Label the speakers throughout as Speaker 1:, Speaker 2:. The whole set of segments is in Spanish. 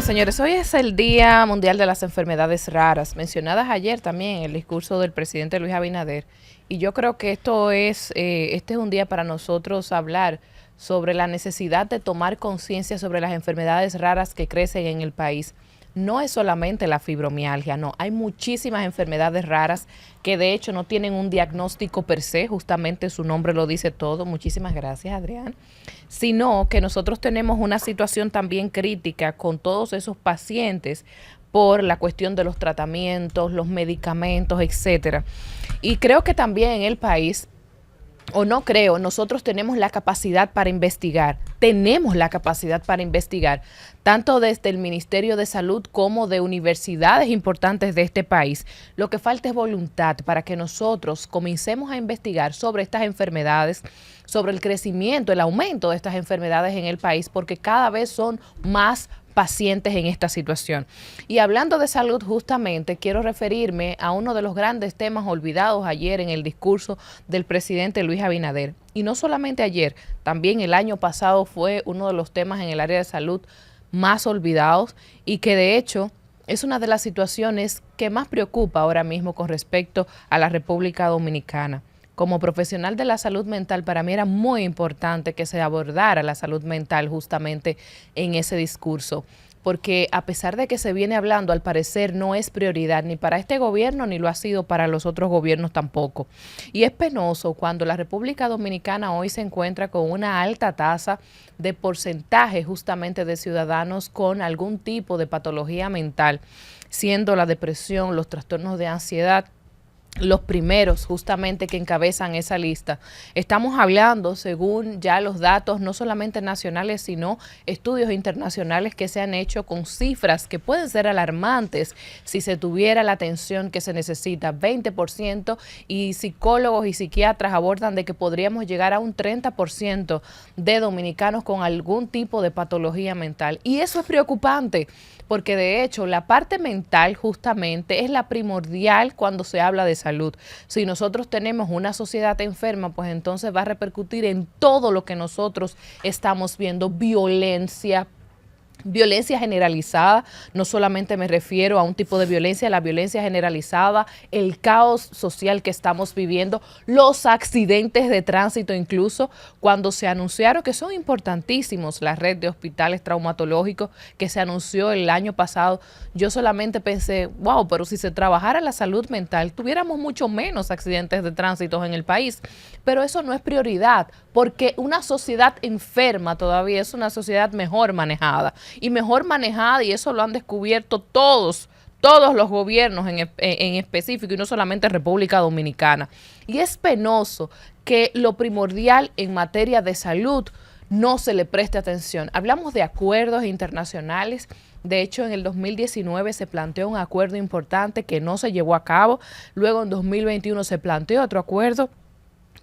Speaker 1: Bueno, señores, hoy es el Día Mundial de las Enfermedades Raras, mencionadas ayer también en el discurso del presidente Luis Abinader. Y yo creo que este es un día para nosotros hablar sobre la necesidad de tomar conciencia sobre las enfermedades raras que crecen en el país. No es solamente la fibromialgia, no, hay muchísimas enfermedades raras que de hecho no tienen un diagnóstico per se, justamente su nombre lo dice todo, muchísimas gracias Adrián, sino que nosotros tenemos una situación también crítica con todos esos pacientes por la cuestión de los tratamientos, los medicamentos, etcétera. Y creo que también en el país, o no creo, nosotros tenemos la capacidad para investigar, tanto desde el Ministerio de Salud como de universidades importantes de este país. Lo que falta es voluntad para que nosotros comencemos a investigar sobre estas enfermedades, sobre el crecimiento, el aumento de estas enfermedades en el país, porque cada vez son más pacientes en esta situación. Y hablando de salud, justamente quiero referirme a uno de los grandes temas olvidados ayer en el discurso del presidente Luis Abinader. Y no solamente ayer, también el año pasado fue uno de los temas en el área de salud más olvidados y que de hecho es una de las situaciones que más preocupa ahora mismo con respecto a la República Dominicana. Como profesional de la salud mental, para mí era muy importante que se abordara la salud mental justamente en ese discurso, porque a pesar de que se viene hablando, al parecer no es prioridad ni para este gobierno ni lo ha sido para los otros gobiernos tampoco. Y es penoso cuando la República Dominicana hoy se encuentra con una alta tasa de porcentaje justamente de ciudadanos con algún tipo de patología mental, siendo la depresión, los trastornos de ansiedad los primeros justamente que encabezan esa lista. Estamos hablando, según ya los datos, no solamente nacionales, sino estudios internacionales que se han hecho con cifras que pueden ser alarmantes si se tuviera la atención que se necesita, 20%, y psicólogos y psiquiatras abordan de que podríamos llegar a un 30% de dominicanos con algún tipo de patología mental. Y eso es preocupante, porque de hecho la parte mental justamente es la primordial cuando se habla de salud. Si nosotros tenemos una sociedad enferma, pues entonces va a repercutir en todo lo que nosotros estamos viendo, violencia generalizada, no solamente me refiero a un tipo de violencia, la violencia generalizada, el caos social que estamos viviendo, los accidentes de tránsito incluso, cuando se anunciaron que son importantísimos la red de hospitales traumatológicos que se anunció el año pasado, yo solamente pensé, wow, pero si se trabajara la salud mental, tuviéramos mucho menos accidentes de tránsito en el país, pero eso no es prioridad, porque una sociedad enferma todavía es una sociedad mejor manejada, y eso lo han descubierto todos los gobiernos en específico y no solamente República Dominicana. Y es penoso que lo primordial en materia de salud no se le preste atención. Hablamos de acuerdos internacionales. De hecho, en el 2019 se planteó un acuerdo importante que no se llevó a cabo. Luego en 2021 se planteó otro acuerdo,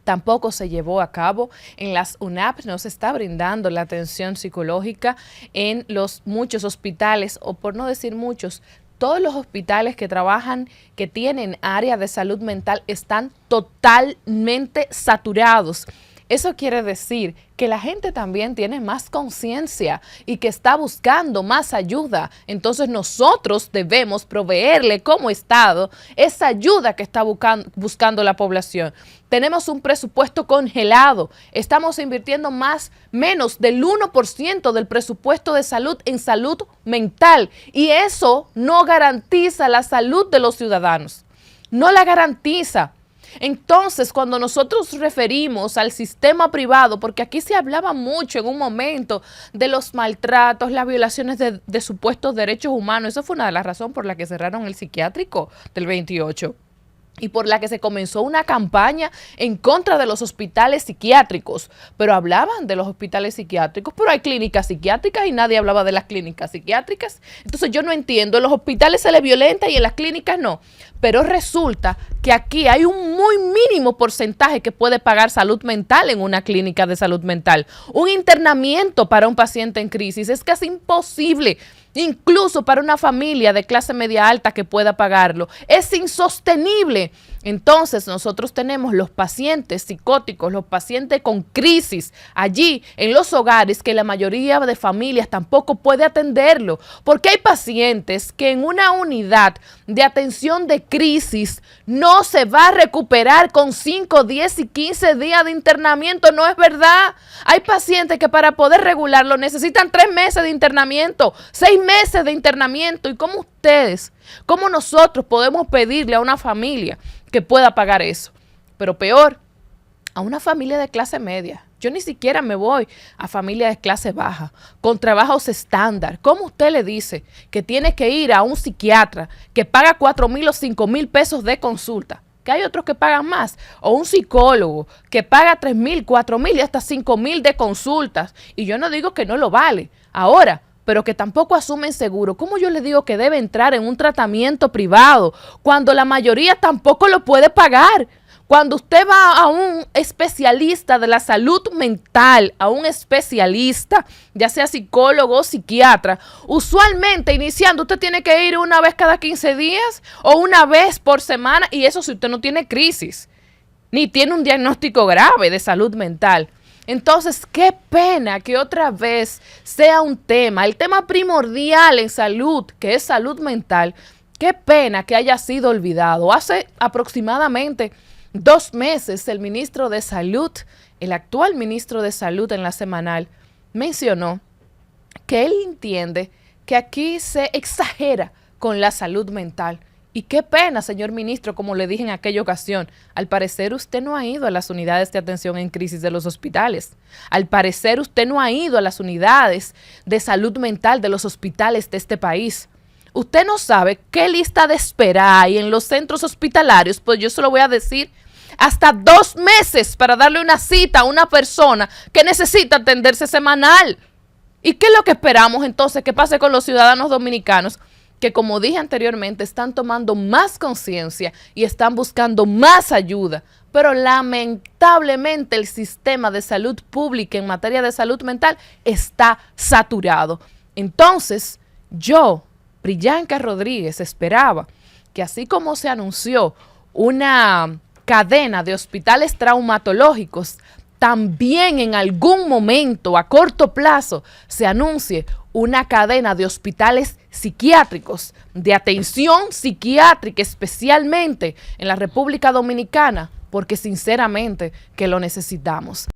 Speaker 1: tampoco se llevó a cabo. En las UNAP no se está brindando la atención psicológica en los muchos hospitales, o por no decir muchos, todos los hospitales que trabajan, que tienen área de salud mental, están totalmente saturados. Eso quiere decir que la gente también tiene más conciencia y que está buscando más ayuda. Entonces nosotros debemos proveerle como Estado esa ayuda que está buscando la población. Tenemos un presupuesto congelado. Estamos invirtiendo menos del 1% del presupuesto de salud en salud mental. Y eso no garantiza la salud de los ciudadanos. No la garantiza. Entonces, cuando nosotros referimos al sistema privado, porque aquí se hablaba mucho en un momento de los maltratos, las violaciones de supuestos derechos humanos, eso fue una de las razones por la que cerraron el psiquiátrico del 28. Y por la que se comenzó una campaña en contra de los hospitales psiquiátricos. Pero hablaban de los hospitales psiquiátricos, pero hay clínicas psiquiátricas y nadie hablaba de las clínicas psiquiátricas. Entonces yo no entiendo, en los hospitales se les violenta y en las clínicas no. Pero resulta que aquí hay un muy mínimo porcentaje que puede pagar salud mental en una clínica de salud mental. Un internamiento para un paciente en crisis es casi imposible. Incluso para una familia de clase media alta que pueda pagarlo. Es insostenible. Entonces nosotros tenemos los pacientes psicóticos, los pacientes con crisis allí en los hogares que la mayoría de familias tampoco puede atenderlo, porque hay pacientes que en una unidad de atención de crisis no se va a recuperar con 5, 10 y 15 días de internamiento. No es verdad. Hay pacientes que para poder regularlo necesitan 3 meses de internamiento, 6 meses de internamiento. ¿Y cómo nosotros podemos pedirle a una familia que pueda pagar eso? Pero peor, a una familia de clase media. Yo ni siquiera me voy a familias de clase baja, con trabajos estándar. ¿Cómo usted le dice que tiene que ir a un psiquiatra que paga 4,000 o 5,000 pesos de consulta? Que hay otros que pagan más. O un psicólogo que paga 3,000, 4,000 y hasta 5,000 de consultas. Y yo no digo que no lo vale. Ahora, pero que tampoco asumen seguro. ¿Cómo yo le digo que debe entrar en un tratamiento privado cuando la mayoría tampoco lo puede pagar? Cuando usted va a un especialista de la salud mental, a un especialista, ya sea psicólogo o psiquiatra, usualmente iniciando usted tiene que ir una vez cada 15 días o una vez por semana, y eso si usted no tiene crisis, ni tiene un diagnóstico grave de salud mental. Entonces, qué pena que otra vez sea un tema, el tema primordial en salud, que es salud mental, qué pena que haya sido olvidado. Hace aproximadamente 2 meses el ministro de Salud, el actual ministro de Salud en la semanal, mencionó que él entiende que aquí se exagera con la salud mental. Y qué pena, señor ministro, como le dije en aquella ocasión, al parecer usted no ha ido a las unidades de atención en crisis de los hospitales. Al parecer usted no ha ido a las unidades de salud mental de los hospitales de este país. Usted no sabe qué lista de espera hay en los centros hospitalarios, pues yo se lo voy a decir, hasta 2 meses para darle una cita a una persona que necesita atenderse semanal. ¿Y qué es lo que esperamos entonces que pase con los ciudadanos dominicanos? Que, como dije anteriormente, están tomando más conciencia y están buscando más ayuda, pero lamentablemente el sistema de salud pública en materia de salud mental está saturado. Entonces, yo, Priyanka Rodríguez, esperaba que así como se anunció una cadena de hospitales traumatológicos, también en algún momento a corto plazo se anuncie una cadena de hospitales psiquiátricos, de atención psiquiátrica, especialmente en la República Dominicana, porque sinceramente que lo necesitamos.